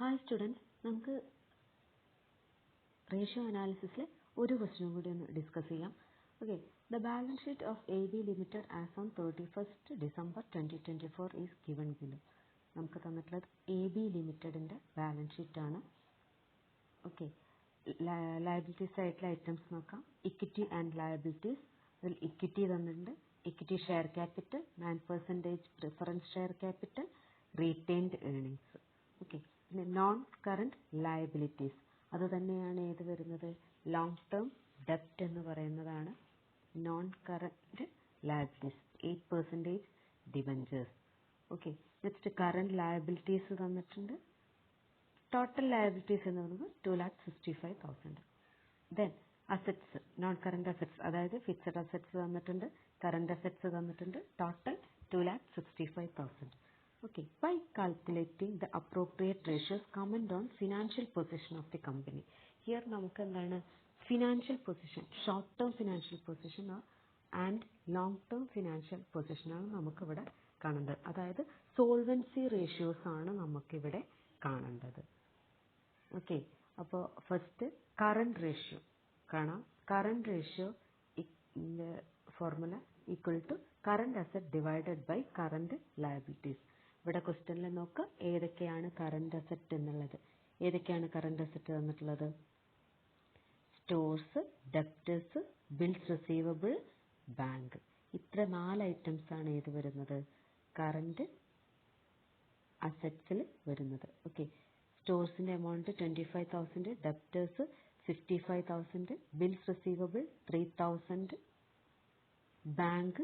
Hi students, നമുക്ക് ratio അനാലിസിസിലെ ഒരു ക്വസ്റ്റ്യനും കൂടി ഒന്ന് ഡിസ്കസ് ചെയ്യാം. Okay, the balance sheet of A B limited as on 31st December 2024 is given below. നമുക്ക് തന്നിട്ടുള്ളത് എ ബി ലിമിറ്റഡിൻ്റെ ബാലൻസ് ഷീറ്റാണ്. ഓക്കെ, ലയബിലിറ്റീസ് ആയിട്ടുള്ള ഐറ്റംസ് നോക്കാം. Equity and liabilities. അതിൽ ഇക്വിറ്റി തന്നിട്ടുണ്ട്. Equity share capital 9% preference share capital, retained earnings. Okay, പിന്നെ non current liabilities അത് തന്നെയാണ് ഏത് വരുന്നത്, ലോങ് ടേം ഡെപ്റ്റ് എന്ന് പറയുന്നതാണ് non current liabilities. 8% debentures. Okay, next current liabilities തന്നിട്ടുണ്ട്. ടോട്ടൽ ലയബിലിറ്റീസ് എന്ന് പറയുന്നത് 2,65,000. Then assets, non current assets, അതായത് ഫിക്സഡ് അസറ്റ്സ് തന്നിട്ടുണ്ട്, കറണ്ട് അസറ്റ്സ് തന്നിട്ടുണ്ട്. Total 2,65,000. Okay, by calculating the appropriate ratios, comment on financial position of the company. Here നമുക്ക് എന്താണ് financial position, short term financial position and long term financial പൊസിഷനാണ് നമുക്കിവിടെ കാണേണ്ടത്. അതായത് solvency ratios ആണ് നമുക്കിവിടെ കാണേണ്ടത്. ഓക്കെ, അപ്പോൾ ഫസ്റ്റ് കറണ്ട് റേഷ്യോ കാണാം. Current ratio formula equal to current asset divided by current liabilities. ഇവിടെ ക്വസ്റ്റ്യനിൽ നോക്കുക ഏതൊക്കെയാണ് കറണ്ട് അസറ്റ് എന്നുള്ളത്. ഏതൊക്കെയാണ് കറണ്ട് അസറ്റ് തന്നിട്ടുള്ളത്? Stores, debtors, bills receivable, bank. ഇത്ര 4 ഐറ്റംസ് ആണ് ഏത് വരുന്നത്, കറണ്ട് അസറ്റ്സിൽ വരുന്നത്. ഓക്കെ, സ്റ്റോഴ്സിന്റെ amount 25,000, debtors 55,000, bills receivable 3,000, bank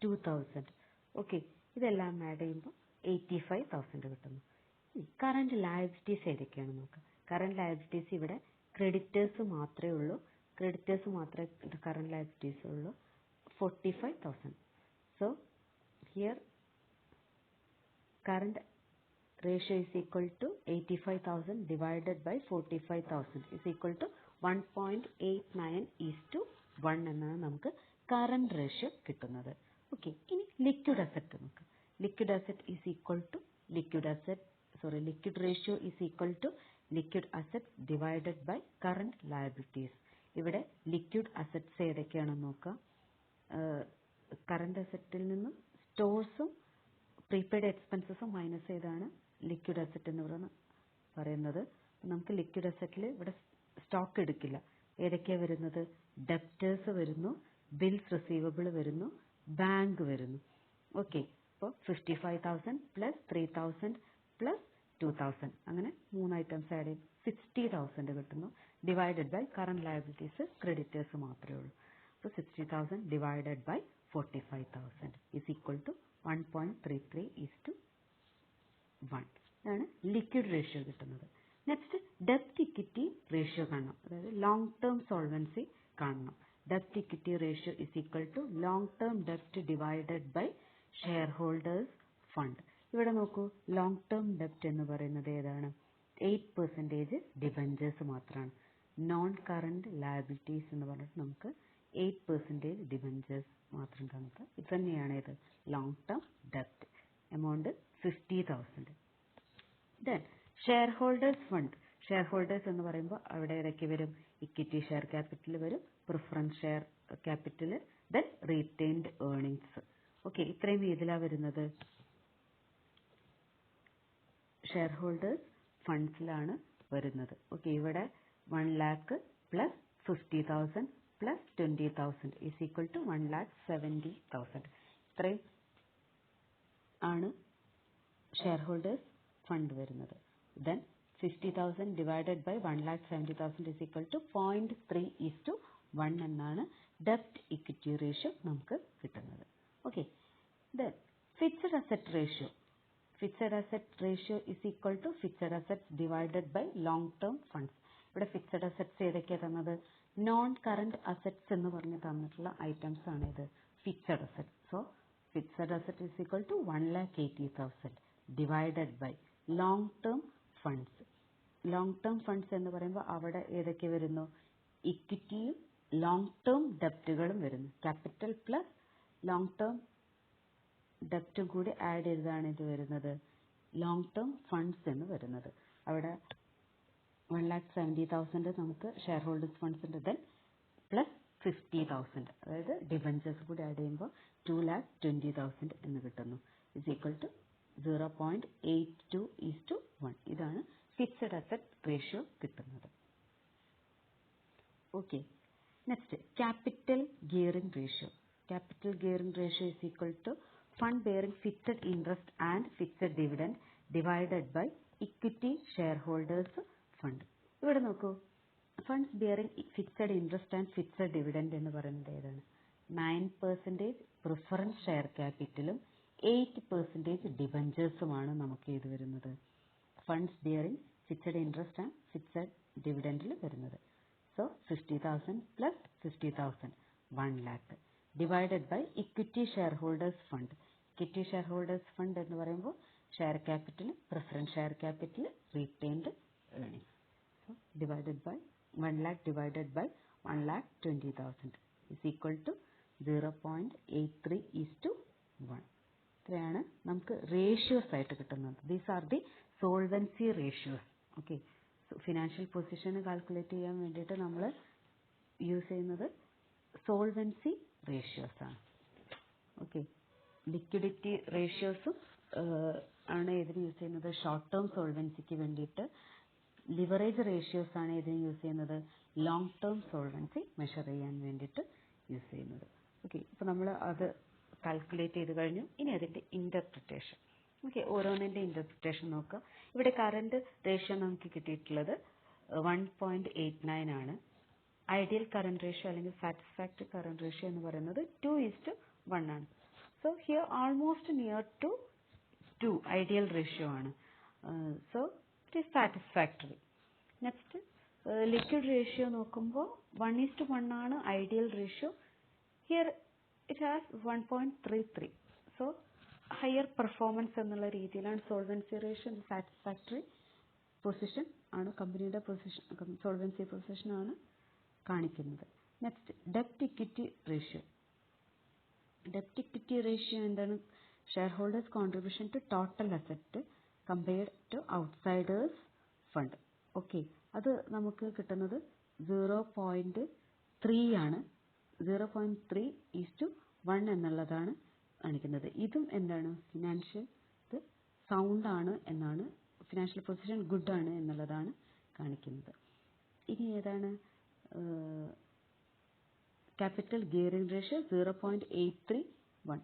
2,000. Okay, ഇതെല്ലാം ആഡ് ചെയ്യുമ്പോൾ 85,000 കിട്ടുന്നു. കറണ്ട് ലയബിലിറ്റീസ് ഏതൊക്കെയാണ് നോക്കാം. കറണ്ട് ലയബിലിറ്റീസ് ഇവിടെ ക്രെഡിറ്റേഴ്സ് മാത്രമേ ഉള്ളൂ. ക്രെഡിറ്റേഴ്സ് മാത്രമേ കറണ്ട് ലയബിലിറ്റീസ് ഉള്ളൂ, 45,000. So here current ratio is equal to 85,000 divided by 45,000 is equal to 1.89:1 എന്നാണ് നമുക്ക് കറണ്ട് റേഷ്യോ കിട്ടുന്നത്. ഓക്കെ, ഇനി ലിക്വിഡ് അസറ്റ് നോക്കാം. Liquid asset is equal to liquid ratio is equal to liquid asset divided by current liabilities. ഇവിടെ liquid assets ഏതൊക്കെയാണെന്ന് നോക്കാം. Current അസറ്റിൽ നിന്നും സ്റ്റോഴ്സും പ്രീപെയ്ഡ് എക്സ്പെൻസസും മൈനസ് ചെയ്താണ് ലിക്വിഡ് അസറ്റ് എന്ന് പറയുന്നത്. നമുക്ക് ലിക്വിഡ് അസറ്റിൽ ഇവിടെ സ്റ്റോക്ക് എടുക്കില്ല. ഏതൊക്കെയാണ് വരുന്നത്? ഡെപ്റ്റേഴ്സ് വരുന്നു, ബിൽസ് റിസീവബിൾ വരുന്നു, ബാങ്ക് വരുന്നു. ഓക്കെ, അപ്പോൾ 55,000 പ്ലസ് 3,000 പ്ലസ് 2,000 അങ്ങനെ 3 ഐറ്റംസ് ആഡ് ചെയ്യും 60,000 കിട്ടുന്നു. Divided by current liabilities creditors മാത്രമേ ഉള്ളൂ. അപ്പോൾ 60,000 divided by 45,000 is equal to 1.33:1 ഇതാണ് ലിക്വിഡ് റേഷ്യോ കിട്ടുന്നത്. നെക്സ്റ്റ് ഡെപ്റ്റ് ഇക്വിറ്റി റേഷ്യോ കാണണം, അതായത് ലോങ് ടേം സോൾവൻസി കാണണം. ഡെപ്റ്റ് equity ratio is equal to long term ഡെപ്റ്റ് divided by share holders fund. ഇവിടെ നോക്കൂ, ലോങ് ടേം ഡെപ്റ്റ് എന്ന് പറയുന്നത് ഏതാണ്? 8% ഡിബഞ്ചേഴ്സ് മാത്രമാണ്. നോൺ കറണ്ട് ലയബിലിറ്റീസ് എന്ന് പറഞ്ഞിട്ട് നമുക്ക് 8% ഡിബഞ്ചേഴ്സ് മാത്രം തന്നിട്ട് ഇത് തന്നെയാണ് ഇത് ലോങ് ടേം ഡെപ്റ്റ്. Amount 50,000. Then share holders fund. Shareholders എന്ന് പറയുമ്പോൾ അവിടെ ഏതൊക്കെ വരും? ഇക്വിറ്റി ഷെയർ ക്യാപിറ്റൽ വരും, preference share capital, then retained earnings. Okay, ഇത്രയും ഇതിലാണ് വരുന്നത് ഷെയർ ഹോൾഡേഴ്സ് ഫണ്ട്സിലാണ് വരുന്നത്. ഓക്കെ, ഇവിടെ 1 lakh plus 50,000 plus 20,000 is equal to 1,70,000. ഇത്രയും ആണ് ഷെയർ ഹോൾഡേഴ്സ് ഫണ്ട് വരുന്നത്. Then 50,000 divided by 1,70,000 is equal to 0.3:1 എന്നാണ് ഡെപ്റ്റ് ഇക്വിറ്റി റേഷ്യോ നമുക്ക് കിട്ടുന്നത്. Okay, then fixed asset ratio. Fixed asset ratio is equal to fixed assets divided by long term funds. ഇവിടെ fixed assets ഏതൊക്കെയാണ് തന്നത്? Non current assets എന്ന് പറഞ്ഞ് തന്നിട്ടുള്ള ഐറ്റംസ് ആണ് ഇത് fixed asset. So fixed asset is equal to 1,80,000 divided by long term funds. Long term funds എന്ന് പറയുമ്പോൾ അവിടെ ഏതൊക്കെ വരുന്നു? ഇക്വിറ്റിയും ലോങ് ടേം ഡെപ്റ്റുകളും വരുന്നു. ക്യാപിറ്റൽ പ്ലസ് ലോങ് ടേം ഡെപ്റ്റും കൂടി ആഡ് ചെയ്തതാണ് ഇത് വരുന്നത് ലോങ് ടേം ഫണ്ട്സ് എന്ന് വരുന്നത്. അവിടെ 1,70,000 നമുക്ക് ഷെയർ ഹോൾഡേഴ്സ് ഫണ്ട്സ് ഉണ്ട്, ദെൻ പ്ലസ് 50,000 അതായത് ഡിബഞ്ചേഴ്സ് കൂടി ആഡ് ചെയ്യുമ്പോൾ 2,20,000 എന്ന് കിട്ടുന്നു. Is equal to 0.82:1. ഇതാണ് ഫിക്സഡ് അസറ്റ് റേഷ്യോ കിട്ടുന്നത്. Okay, next capital gearing ratio. Capital gearing ratio is equal to fund bearing fixed interest and fixed dividend divided by equity share holders fund. ഇവിടെ നോക്കൂ, funds bearing fixed interest and fixed dividend എന്ന് പറയുന്നത് ഏതാണ്? 9% preference share ക്യാപിറ്റലും 8% ഡിബഞ്ചേഴ്സുമാണ് നമുക്ക് ഇത് വരുന്നത്. Funds bearing fixed interest and fixed ഡിവിഡൻഡിൽ വരുന്നത്. So 50,000 plus 50,000 1 lakh divided by equity share holders fund. Equity share holders fund എന്ന് പറയുമ്പോൾ share capital, preference share capital, retained earnings. So divided by 1 lakh divided by 1,20,000 is equal to 0.83:1. ഇത്രയാണ് നമുക്ക് ratios ആയിട്ട് കിട്ടുന്നത്. These are the solvency ratios. Okay, financial position calculate ചെയ്യാൻ വേണ്ടിയിട്ട് നമ്മൾ use ചെയ്യുന്നത് സോൾവൻസി റേഷ്യോസ് ആണ്. ഓക്കെ, ലിക്വിഡിറ്റി റേഷ്യോസും ആണ് ഇതിന് യൂസ് ചെയ്യുന്നത് ഷോർട്ട് ടേം സോൾവൻസിക്ക് വേണ്ടിയിട്ട്. ലിവറേജ് റേഷ്യോസ് ആണ് ഇതിന് യൂസ് ചെയ്യുന്നത് ലോങ് ടേം സോൾവൻസി മെഷർ ചെയ്യാൻ വേണ്ടിയിട്ട് യൂസ് ചെയ്യുന്നത്. ഓക്കെ, ഇപ്പോൾ നമ്മൾ അത് കാൽക്കുലേറ്റ് ചെയ്ത് കഴിഞ്ഞു. ഇനി അതിൻ്റെ ഇൻ്റർപ്രിറ്റേഷൻ. ഓക്കെ, ഓരോന്നിൻ്റെ ഇൻ്റർപ്രിറ്റേഷൻ നോക്കുക. ഇവിടെ കറണ്ട് റേഷ്യോ നമുക്ക് കിട്ടിയിട്ടുള്ളത് 1.89 ആണ്. ഐഡിയൽ കറണ്ട് റേഷ്യോ അല്ലെങ്കിൽ സാറ്റിസ്ഫാക്ടറി കറണ്ട് റേഷ്യോ എന്ന് പറയുന്നത് 2:1 ആണ്. So here almost near to 2 ideal ratio ആണ്. So it is satisfactory. Next liquid ratio നോക്കുമ്പോൾ 1:1 ആണ് ideal ratio. Here it has 1.33. So higher performance എന്നുള്ള രീതിയിലാണ് സോൾവൻസി റേഷ്യോ. സാറ്റിസ്ഫാക്ടറി പൊസിഷൻ ആണ്, കമ്പനിയുടെ പൊസിഷൻ, സോൾവൻസി പൊസിഷൻ ആണ് കാണിക്കുന്നത്. നെക്സ്റ്റ് ഡെപ്റ്റ് ഇക്വിറ്റി റേഷ്യോ. ഡെപ്റ്റ് ഇക്വിറ്റി റേഷ്യോ എന്താണ്? Shareholders contribution to total asset compared to outsiders fund. Okay, അത് നമുക്ക് കിട്ടുന്നത് 0.3 ആണ്. 0.3:1 എന്നുള്ളതാണ് കാണിക്കുന്നത്. ഇതും എന്താണ്? ഫിനാൻഷ്യൽ ഇത് സൗണ്ട് ആണ് എന്നാണ്, ഫിനാൻഷ്യൽ പൊസിഷൻ ഗുഡ് ആണ് എന്നുള്ളതാണ് കാണിക്കുന്നത്. ഇനി ഏതാണ്? Capital gearing ratio 0.831.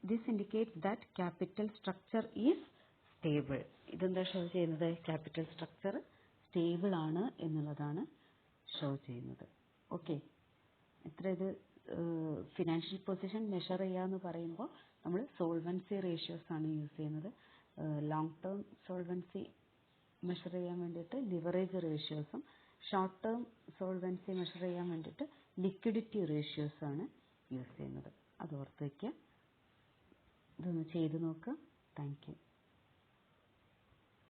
This indicates that capital structure is stable. ഇതെന്താ ഷോ ചെയ്യുന്നത്? ക്യാപിറ്റൽ സ്ട്രക്ചർ സ്റ്റേബിൾ ആണ് എന്നുള്ളതാണ് ഷോ ചെയ്യുന്നത്. ഓക്കെ, ഇത്ര ഇത് ഫിനാൻഷ്യൽ പൊസിഷൻ മെഷർ ചെയ്യാന്ന് പറയുമ്പോൾ നമ്മൾ സോൾവൻസി റേഷ്യോസ് ആണ് യൂസ് ചെയ്യുന്നത്. ലോങ് ടേം സോൾവൻസി മെഷർ ചെയ്യാൻ വേണ്ടിയിട്ട് ലിവറേജ് റേഷ്യോസും ഷോർട്ട് ടേം സോൾവൻസി മെഷർ ചെയ്യാൻ വേണ്ടിയിട്ട് ലിക്വിഡിറ്റി റേഷ്യോസ് ആണ് യൂസ് ചെയ്യുന്നത്. അത് ഓർത്ത് വയ്ക്കുക. ഇതൊന്ന് ചെയ്ത് നോക്കുക. Thank you.